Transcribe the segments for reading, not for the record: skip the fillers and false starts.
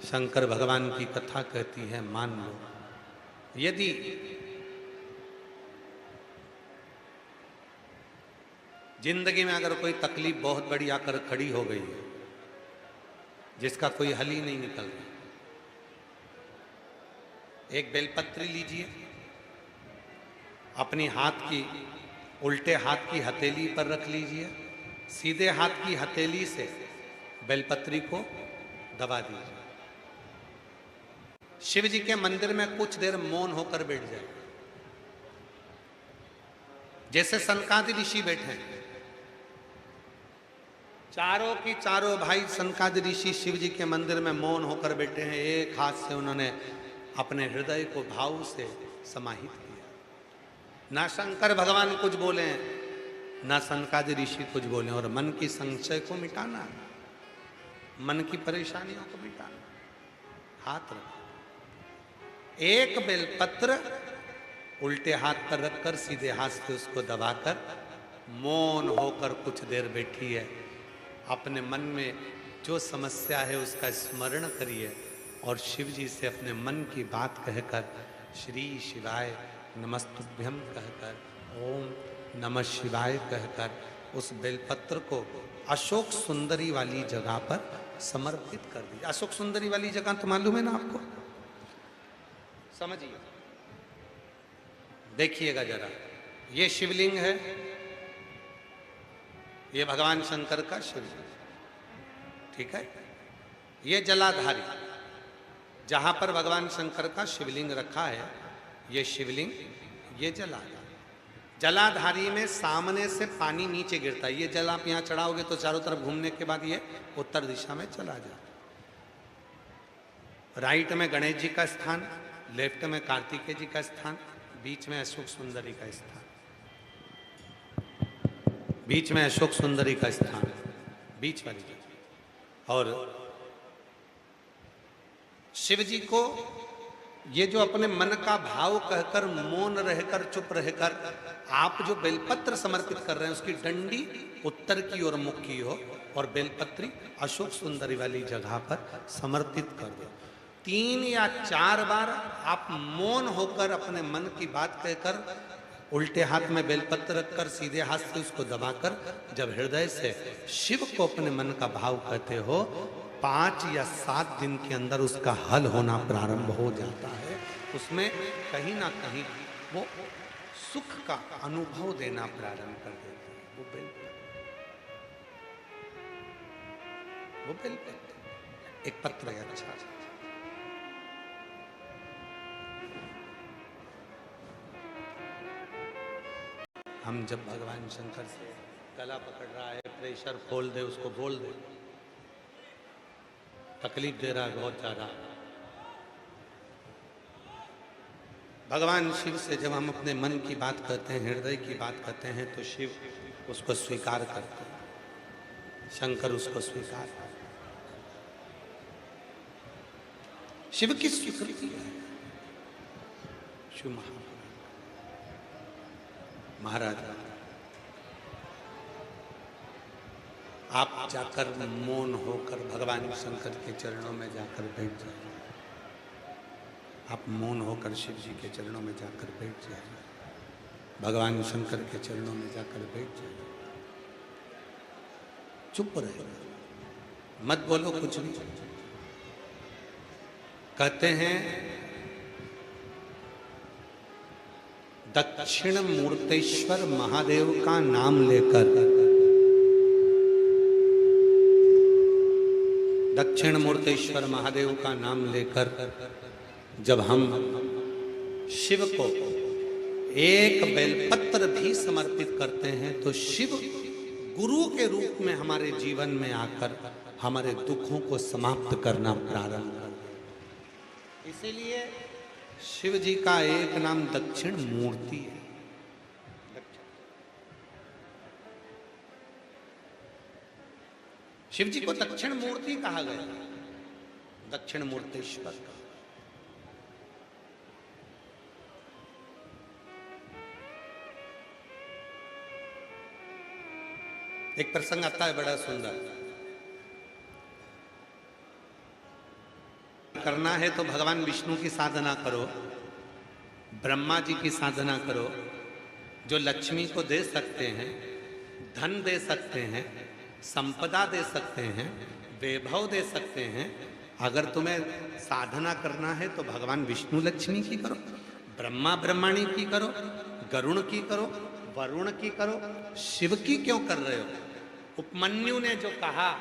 शंकर भगवान की कथा कहती है, मान लो यदि जिंदगी में अगर कोई तकलीफ बहुत बड़ी आकर खड़ी हो गई है जिसका कोई हल ही नहीं निकल रहा, एक बेलपत्री लीजिए, अपनी हाथ की उल्टे हाथ की हथेली पर रख लीजिए, सीधे हाथ की हथेली से बेलपत्री को दबा दीजिए। शिव जी के मंदिर में कुछ देर मौन होकर बैठ जाए, जैसे सनकादि ऋषि बैठे हैं। चारों की चारों भाई सनकादि ऋषि शिव जी के मंदिर में मौन होकर बैठे हैं। एक हाथ से उन्होंने अपने हृदय को भाव से समाहित किया। ना शंकर भगवान कुछ बोले, ना सनकादि ऋषि कुछ बोले, और मन की संशय को मिटाना, मन की परेशानियों को मिटाना। हाथ रखो, एक बेलपत्र उल्टे हाथ पर रखकर सीधे हाथ से उसको दबाकर मौन होकर कुछ देर बैठी है। अपने मन में जो समस्या है उसका स्मरण करिए और शिव जी से अपने मन की बात कहकर श्री शिवाय नमस्तुभ्यम कहकर, ओम नमः शिवाय कहकर उस बेलपत्र को अशोक सुंदरी वाली जगह पर समर्पित कर दीजिए। अशोक सुंदरी वाली जगह तो मालूम है ना आपको? समझिए, देखिएगा जरा, ये शिवलिंग है, ये भगवान शंकर का शिवलिंग, ठीक है। ये जलाधारी, जहां पर भगवान शंकर का शिवलिंग रखा है, ये शिवलिंग, ये जलाधारी। जलाधारी में सामने से पानी नीचे गिरता है। ये जल आप यहां चढ़ाओगे तो चारों तरफ घूमने के बाद ये उत्तर दिशा में चला जाता। राइट में गणेश जी का स्थान, लेफ्ट में कार्तिकेय जी का स्थान, बीच में अशोक सुंदरी का स्थान, बीच में अशोक सुंदरी का स्थान, बीच वाली जगह। और शिव जी को ये जो अपने मन का भाव कहकर मौन रहकर चुप रहकर आप जो बेलपत्र समर्पित कर रहे हैं उसकी डंडी उत्तर की ओर मुख की हो और बेलपत्री अशोक सुंदरी वाली जगह पर समर्पित कर दो। 3 या 4 बार आप मौन होकर अपने मन की बात कहकर उल्टे हाथ में बेलपत्र रखकर सीधे हाथ से उसको दबाकर जब हृदय से शिव को अपने मन का भाव कहते हो, 5 या 7 दिन के अंदर उसका हल होना प्रारंभ हो जाता है। उसमें कहीं ना कहीं वो सुख का अनुभव देना प्रारंभ कर देते हैं। वो बेलपत्र एक पत्र है, अच्छा। हम जब भगवान शंकर से गला पकड़ रहा है, प्रेशर खोल दे, उसको बोल दे, तकलीफ दे रहा है बहुत ज्यादा, भगवान शिव से जब हम अपने मन की बात कहते हैं, हृदय की बात कहते हैं, तो शिव उसको स्वीकार करते हैं, शंकर उसको स्वीकार करते। शिव की स्वीकृति है। शिव महाराज, आप जाकर मौन होकर भगवान शंकर के चरणों में जाकर बैठ जाइए। आप मौन होकर शिव जी के चरणों में जाकर बैठ जाइए, भगवान शंकर के चरणों में जाकर बैठ जाइए। चुप रहे, मत बोलो कुछ भी। कहते हैं दक्षिण मूर्तेश्वर महादेव का नाम लेकर, दक्षिण मूर्तेश्वर महादेव का नाम लेकर जब हम शिव को एक बेलपत्र भी समर्पित करते हैं तो शिव गुरु के रूप में हमारे जीवन में आकर हमारे दुखों को समाप्त करना प्रारंभ कर देते। इसीलिए शिव जी का एक नाम दक्षिण मूर्ति है। शिव जी को दक्षिण मूर्ति कहा गया, दक्षिण मूर्तेश्वर। एक प्रसंग आता है बड़ा सुंदर। करना है तो भगवान विष्णु की साधना करो, ब्रह्मा जी की साधना करो, जो लक्ष्मी को दे सकते हैं, धन दे सकते हैं, संपदा दे सकते हैं, वैभव दे सकते हैं। अगर तुम्हें साधना करना है तो भगवान विष्णु लक्ष्मी की करो, ब्रह्मा ब्रह्माणी की करो, गरुण की करो, वरुण की करो, शिव की क्यों कर रहे हो? उपमन्यु ने जो कहा,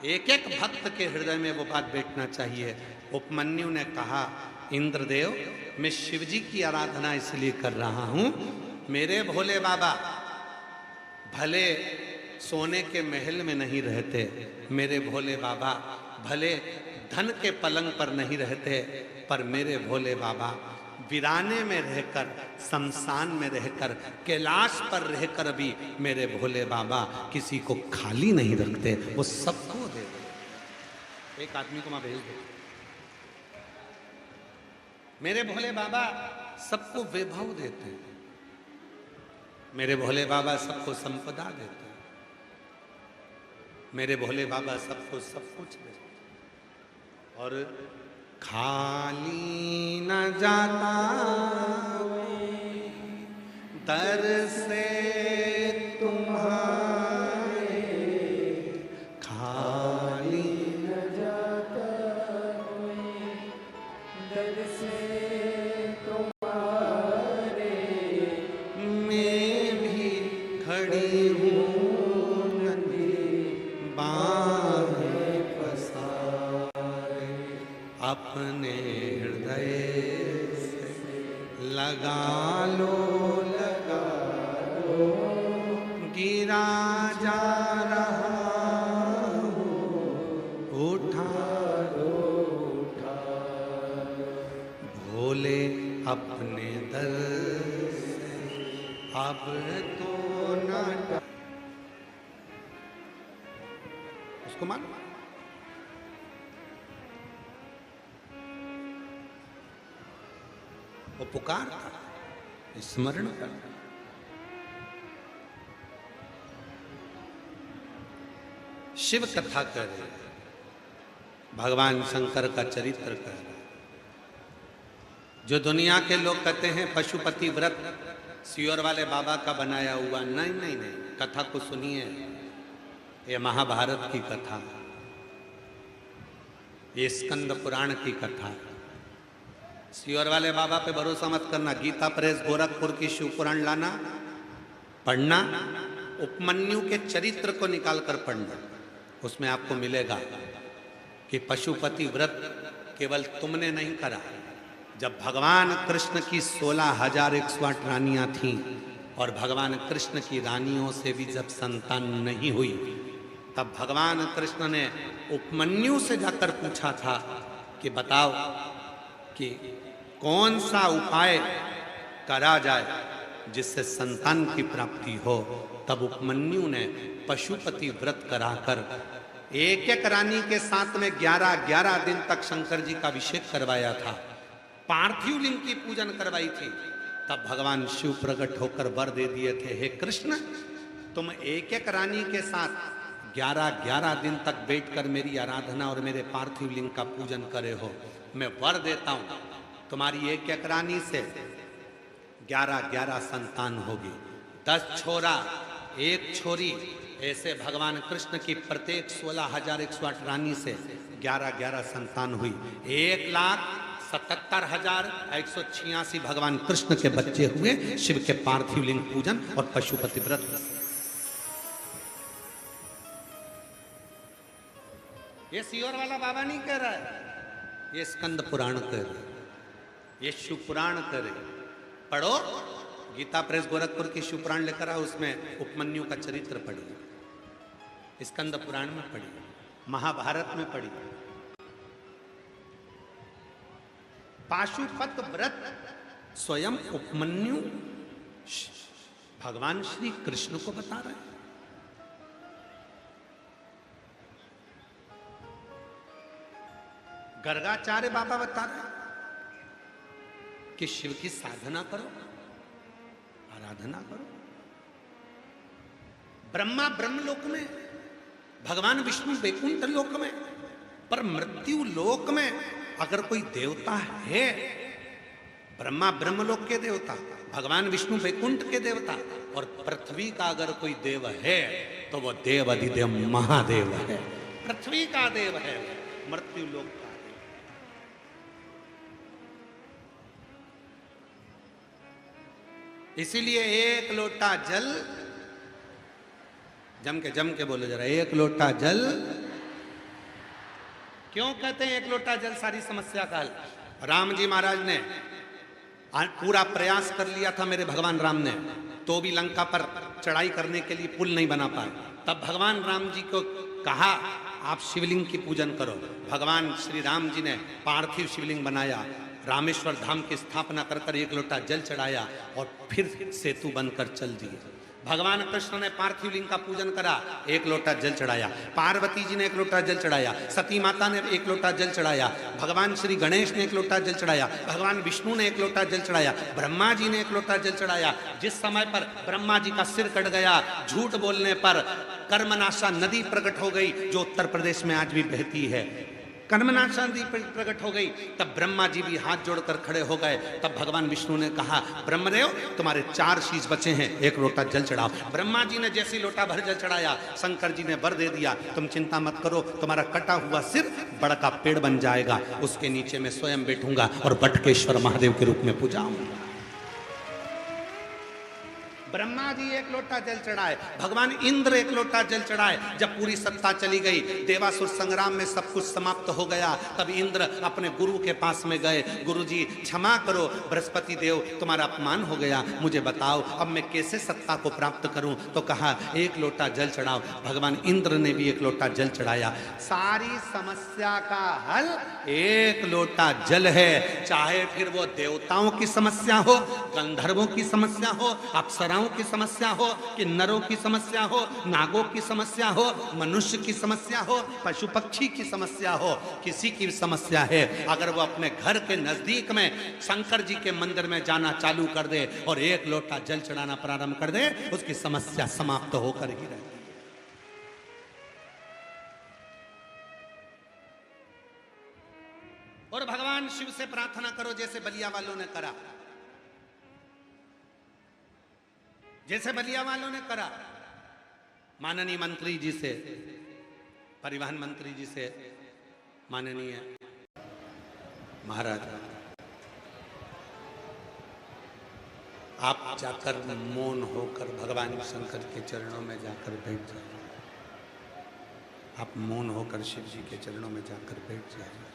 एक एक भक्त के हृदय में वो बात बैठना चाहिए। उपमन्यु ने कहा, इंद्रदेव मैं शिव जी की आराधना इसलिए कर रहा हूं, मेरे भोले बाबा भले सोने के महल में नहीं रहते, मेरे भोले बाबा भले धन के पलंग पर नहीं रहते, पर मेरे भोले बाबा वीराने में रहकर, शमशान में रहकर, कैलाश पर रहकर भी मेरे भोले बाबा किसी को खाली नहीं रखते, वो सबको दे दे। एक आदमी को मैं भेज दो। मेरे भोले बाबा सबको वैभव देते हैं, मेरे भोले बाबा सबको संपदा देते हैं, मेरे भोले बाबा सबको सब कुछ देते हैं। और खाली न जाता दर से तुम्हारे, खाली न जाता दर से तुम्हारे, मैं भी खड़ी हूँ बाहें पसारे, अपने हृदय से लगा लो, गिरा जा रहा हूँ, उठा भोले अपने दर से अब तो न। उसको मान वो पुकार था, स्मरण कर। शिव कथा कर, भगवान शंकर का चरित्र कर। जो दुनिया के लोग कहते हैं पशुपति व्रत सियोर वाले बाबा का बनाया हुआ, नहीं नहीं नहीं, कथा को सुनिए। ये महाभारत की कथा, ये स्कंद पुराण की कथा। सियोर वाले बाबा पे भरोसा मत करना। गीता प्रेस गोरखपुर की शिव पुराण लाना, पढ़ना, उपमन्यु के चरित्र को निकाल कर पढ़ना। उसमें आपको मिलेगा कि पशुपति व्रत केवल तुमने नहीं करा। जब भगवान कृष्ण की 16,108 रानियां थीं और भगवान कृष्ण की रानियों से भी जब संतान नहीं हुई, तब भगवान कृष्ण ने उपमन्यु से जाकर पूछा था कि बताओ कि कौन सा उपाय करा जाए जिससे संतान की प्राप्ति हो। तब उपमन्यु ने पशुपति व्रत कराकर एक एक रानी के साथ में 11-11 दिन तक शंकर जी का अभिषेक करवाया था, पार्थिव लिंग की पूजन करवाई थी। तब भगवान शिव प्रकट होकर वर दे दिए थे, हे कृष्ण तुम एक एक रानी के साथ 11-11 दिन तक बैठकर मेरी आराधना और मेरे पार्थिव लिंग का पूजन करे हो। मैं वर देता हूं तुम्हारी एक एक रानी से 11-11 संतान होगी, 10 छोरा 1 छोरी। ऐसे भगवान कृष्ण की प्रत्येक 16,108 रानी से 11-11 संतान हुई। 1,77,186 भगवान कृष्ण के बच्चे हुए शिव के पार्थिव लिंग पूजन और पशुपति व्रत। ये सियोर वाला बाबा नहीं कह रहा है, ये स्कंद पुराण कह रहे, ये शिव पुराण कह रहे। पढ़ो, गीता प्रेस गोरखपुर की शिव पुराण लेकर आओ, उसमें उपमन्यु का चरित्र पढ़िए, स्कंद पुराण में पढ़िए, महाभारत में पढ़िए। पाशुपत व्रत स्वयं उपमन्यु भगवान श्री कृष्ण को बता रहे हैं। गर्गाचार्य बाबा बता रहे हैं कि शिव की साधना करो, आराधना करो। ब्रह्मा ब्रह्मलोक में, भगवान विष्णु वैकुंठ लोक में, पर मृत्यु लोक में अगर कोई देवता है, ब्रह्मा ब्रह्मलोक के देवता, भगवान विष्णु वैकुंठ के देवता, और पृथ्वी का अगर कोई देव है तो वो देव अधिदेव महादेव है, पृथ्वी का देव है, मृत्यु लोक का देव। इसीलिए एक लोटा जल, जम के बोलो जरा, एक लोटा जल। क्यों कहते हैं एक लोटा जल सारी समस्या का हल? राम जी महाराज ने पूरा प्रयास कर लिया था, मेरे भगवान राम ने, तो भी लंका पर चढ़ाई करने के लिए पुल नहीं बना पाए। तब भगवान राम जी को कहा आप शिवलिंग की पूजन करो। भगवान श्री राम जी ने पार्थिव शिवलिंग बनाया, रामेश्वर धाम की स्थापना कर कर एक लोटा जल चढ़ाया और फिर सेतु बनकर चल दिए। भगवान कृष्ण ने पार्थिव लिंग का पूजन करा, एक लोटा जल चढ़ाया। पार्वती जी ने एक लोटा जल चढ़ाया, सती माता ने एक लोटा जल चढ़ाया, भगवान श्री गणेश ने एक लोटा जल चढ़ाया, भगवान विष्णु ने एक लोटा जल चढ़ाया, ब्रह्मा जी ने एक लोटा जल चढ़ाया। जिस समय पर ब्रह्मा जी का सिर कट गया, झूठ बोलने पर कर्मनाशा नदी प्रकट हो गई, जो उत्तर प्रदेश में आज भी बहती है, कर्मनाशा नदी प्रकट हो गई। तब ब्रह्मा जी भी हाथ जोड़कर खड़े हो गए। तब भगवान विष्णु ने कहा ब्रह्मदेव तुम्हारे 4 शीश बचे हैं, एक लोटा जल चढ़ाओ। ब्रह्मा जी ने जैसी लोटा भर जल चढ़ाया, शंकर जी ने वर दे दिया, तुम चिंता मत करो, तुम्हारा कटा हुआ सिर बड़ा का पेड़ बन जाएगा, उसके नीचे मैं स्वयं बैठूंगा और बटकेश्वर महादेव के रूप में पूजाऊंगा। ब्रह्मा जी एक लोटा जल चढ़ाए, भगवान इंद्र एक लोटा जल चढ़ाए। जब पूरी सत्ता चली गई, देवासुर संग्राम में सब कुछ समाप्त हो गया, तब इंद्र अपने गुरु के पास में गए, गुरु जी क्षमा करो, बृहस्पति देव तुम्हारा अपमान हो गया, मुझे बताओ अब मैं कैसे सत्ता को प्राप्त करूं। तो कहा एक लोटा जल चढ़ाओ। भगवान इंद्र ने भी एक लोटा जल चढ़ाया। सारी समस्या का हल एक लोटा जल है। चाहे फिर वो देवताओं की समस्या हो, गंधर्वों की समस्या हो, अप्सराओं की समस्या हो, कि नरों की समस्या हो, नागों की समस्या हो, मनुष्य की समस्या हो, पशु पक्षी की समस्या हो, किसी की समस्या है, अगर वो अपने घर के नजदीक में शंकर जी के मंदिर में जाना चालू कर दे और एक लोटा जल चढ़ाना प्रारंभ कर दे, उसकी समस्या समाप्त होकर ही रहेगी। और भगवान शिव से प्रार्थना करो जैसे बलिया वालों ने करा, जैसे बलिया वालों ने करा। माननीय मंत्री जी से, परिवहन मंत्री जी से, माननीय महाराज आप जाकर मौन होकर भगवान शंकर के चरणों में जाकर बैठ जाइए। आप मौन होकर शिव जी के चरणों में जाकर बैठ जाइए,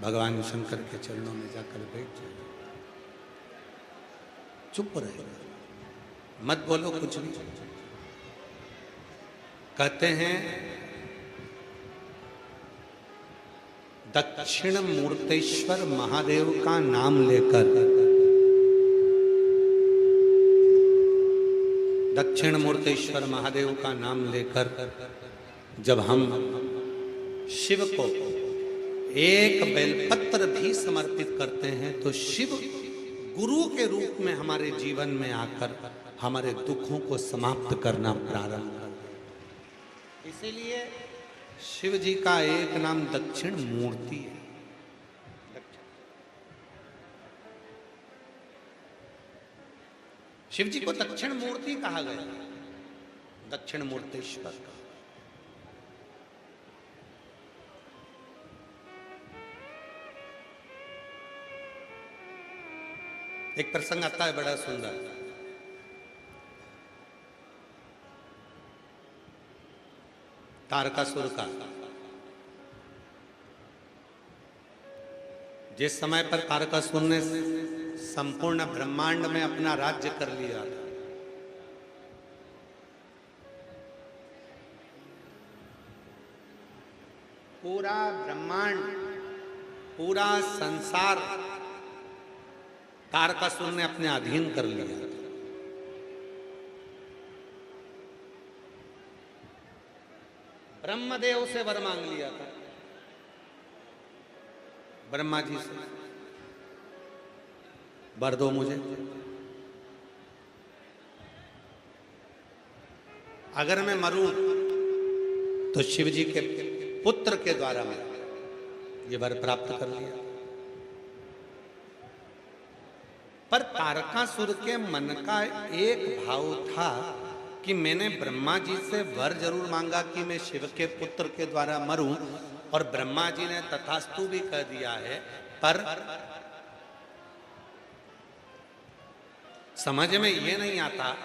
भगवान शंकर के चरणों में जाकर बैठ जाइए। चुप रहिए, मत बोलो कुछ भी। कहते हैं दक्षिण मूर्तेश्वर महादेव का नाम लेकर, दक्षिण मूर्तेश्वर महादेव का नाम लेकर जब हम शिव को एक बेलपत्र भी समर्पित करते हैं तो शिव गुरु के रूप में हमारे जीवन में आकर हमारे दुखों को समाप्त करना प्रारंभ कर दें। इसीलिए शिव जी का एक नाम दक्षिण मूर्ति है। शिव जी को दक्षिण मूर्ति कहा गया, दक्षिण मूर्तेश्वर। एक प्रसंग आता है बड़ा सुंदर। तारकासुर का, जिस समय पर तारकासुर ने संपूर्ण ब्रह्मांड में अपना राज्य कर लिया था, पूरा ब्रह्मांड, पूरा संसार तारकासुर ने अपने अधीन कर लिया। ब्रह्मदेव से वर मांग लिया था, ब्रह्मा जी से, वर दो मुझे, अगर मैं मरूं तो शिव जी के पुत्र के द्वारा मरूं, ये वर प्राप्त कर लिया। पर तारकासुर के मन का एक भाव था कि मैंने ब्रह्मा जी से वर जरूर मांगा कि मैं शिव के पुत्र के द्वारा मरूं, और ब्रह्मा जी ने तथास्तु भी कह दिया है। पर समझ में ये नहीं आता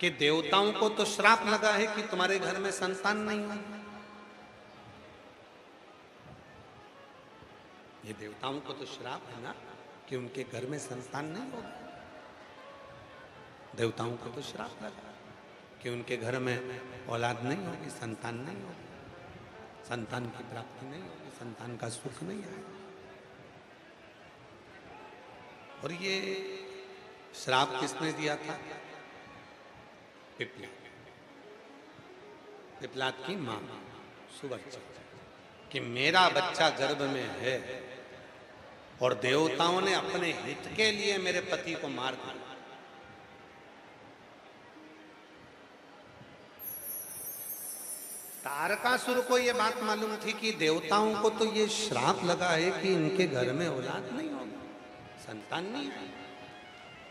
कि देवताओं को तो श्राप लगा है कि तुम्हारे घर में संतान नहीं हो। ये देवताओं को तो श्राप है ना कि उनके घर में संतान नहीं होगा। देवताओं को तो श्राप लगा कि उनके घर में औलाद नहीं होगी, संतान नहीं होगी, संतान की प्राप्ति नहीं होगी, संतान का सुख नहीं आएगा। और ये श्राप किसने दिया था? पिपलाद की मां सुवर्चा, कि मेरा बच्चा गर्भ में है और देवताओं ने अपने हित के लिए मेरे पति को मार दिया। तारकासुर को यह बात मालूम थी कि देवताओं को तो ये श्राप लगा है कि इनके घर में औलाद नहीं होगी, संतान नहीं है।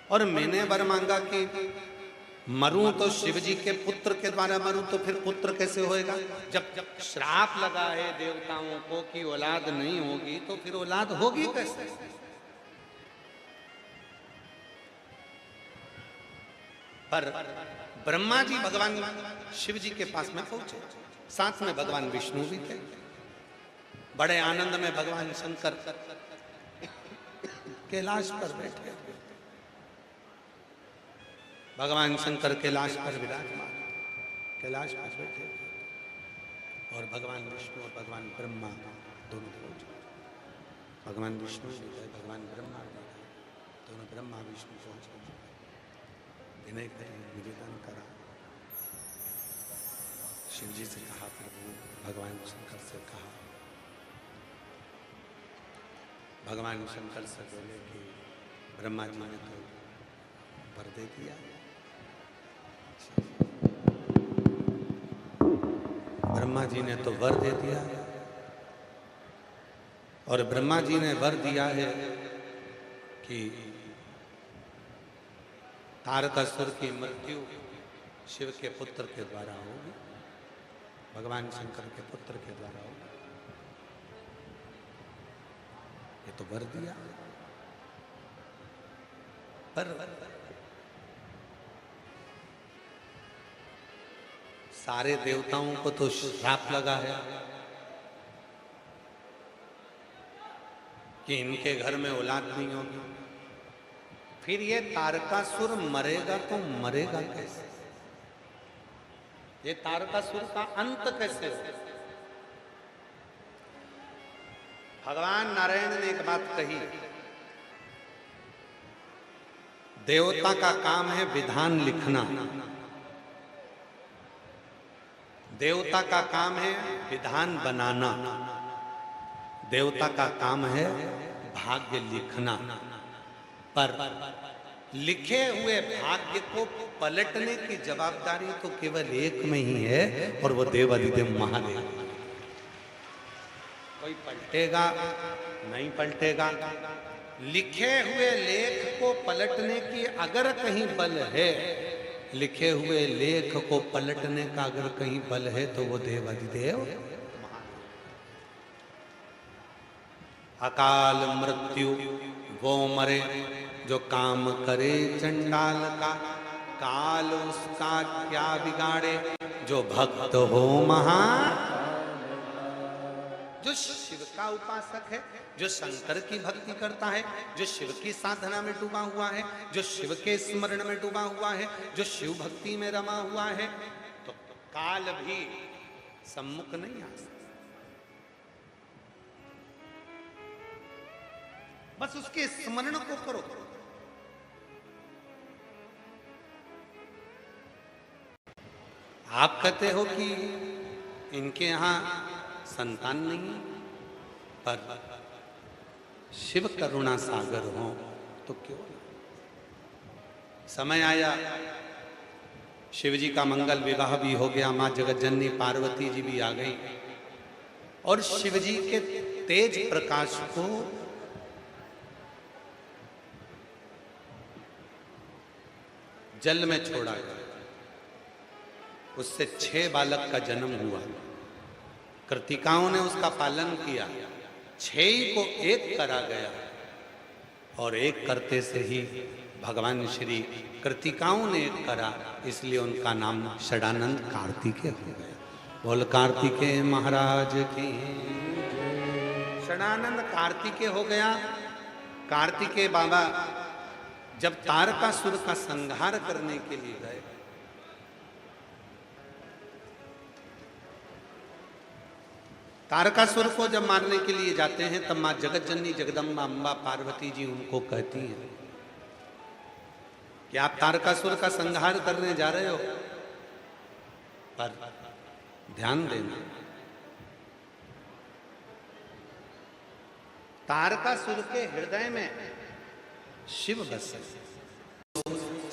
और मैंने वर मांगा कि मरूं तो शिव जी के पुत्र के द्वारा मरूं, तो फिर पुत्र कैसे होएगा? जब श्राप लगा है देवताओं को कि औलाद नहीं होगी, तो फिर औलाद होगी कैसे? पर ब्रह्मा जी भगवान शिव जी के पास में पहुंचे, साथ में भगवान विष्णु भी थे। बड़े आनंद में भगवान शंकर कैलाश पर बैठे। भगवान शंकर कैलाश पर विराजमान, कैलाश पर बैठे, और भगवान विष्णु और भगवान ब्रह्मा दोनों पहुंचे। भगवान विष्णु भी गए, भगवान ब्रह्मा भी गए, दोनों ब्रह्मा विष्णु पहुंच गए। विनय करे, निवेदन करा, शिव जी से कहा, प्रभु भगवान शंकर से कहा। भगवान शंकर से बोले कि ब्रह्मा जी ने तो वर दे दिया, ब्रह्मा जी ने तो वर दे दिया, और ब्रह्मा जी ने वर दिया है कि तारकासुर की मृत्यु शिव के पुत्र के द्वारा होगी, भगवान शंकर के पुत्र के द्वारा होगी। ये तो वर दिया, पर सारे देवताओं को तो श्राप लगा है कि इनके घर में औलाद नहीं होगी। फिर ये तारकासुर मरेगा तो मरेगा कैसे? ये तारकासुर का अंत कैसे हो? भगवान नारायण ने एक बात कही, देवता का काम है विधान लिखना, देवता का काम है विधान बनाना, देवता का काम है भाग्य लिखना। पर लिखे हुए भाग्य को पलटने की जवाबदारी तो केवल एक में ही है, और वो देवाधिदेव महादेव। कोई पलटेगा नहीं पलटेगा। लिखे हुए लेख को पलटने की अगर कहीं बल है, लिखे हुए लेख को पलटने का अगर कहीं बल है, तो वो देवाधिदेव अकाल मृत्यु वो मरे जो काम करे चंडाल का, काल उसका क्या बिगाड़े जो भक्त हो महान। जो शिव का उपासक है, जो शंकर की भक्ति करता है, जो शिव की साधना में डूबा हुआ है, जो शिव के स्मरण में डूबा हुआ है, जो शिव भक्ति में रमा हुआ है, तो काल भी सम्मुख नहीं आ सकता। बस उसके स्मरण को करो। आप कहते हो कि इनके यहां संतान नहीं, पर शिव करुणा सागर हो तो क्यों? समय आया, शिव जी का मंगल विवाह भी हो गया, मां जगत जननी पार्वती जी भी आ गई, और शिव जी के तेज प्रकाश को जल में छोड़ा गया। उससे 6 बालक का जन्म हुआ। कृतिकाओं ने उसका पालन किया, 6 को एक करा गया और एक करते से ही भगवान श्री कृतिकाओं ने एक करा, इसलिए उनका नाम षडानंद कार्तिकेय हो गया। बोल कार्तिकेय महाराज की। षडानंद कार्तिकेय हो गया। कार्तिकेय बाबा जब तारकासुर का संहार करने के लिए गए, तारकासुर को जब मारने के लिए जाते हैं तब मां जगत जननी जगदम्बा अम्बा पार्वती जी उनको कहती हैं कि आप तारकासुर का संहार करने जा रहे हो, पर ध्यान देना तारकासुर के हृदय में शिव बसे।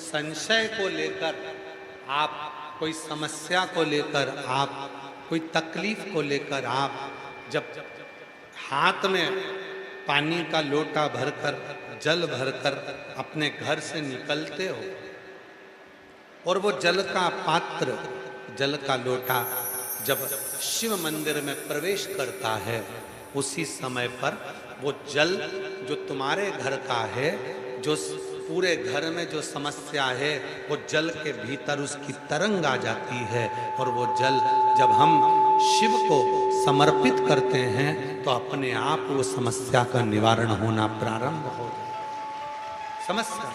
संशय को लेकर आप, कोई समस्या को लेकर आप, कोई तकलीफ को लेकर आप जब हाथ में पानी का लोटा भरकर, जल भरकर अपने घर से निकलते हो और वो जल का पात्र, जल का लोटा जब शिव मंदिर में प्रवेश करता है, उसी समय पर वो जल जो तुम्हारे घर का है, जो पूरे घर में जो समस्या है, वो जल के भीतर उसकी तरंग आ जाती है और वो जल जब हम शिव को समर्पित करते हैं तो अपने आप वो समस्या का निवारण होना प्रारंभ हो जाए। समस्या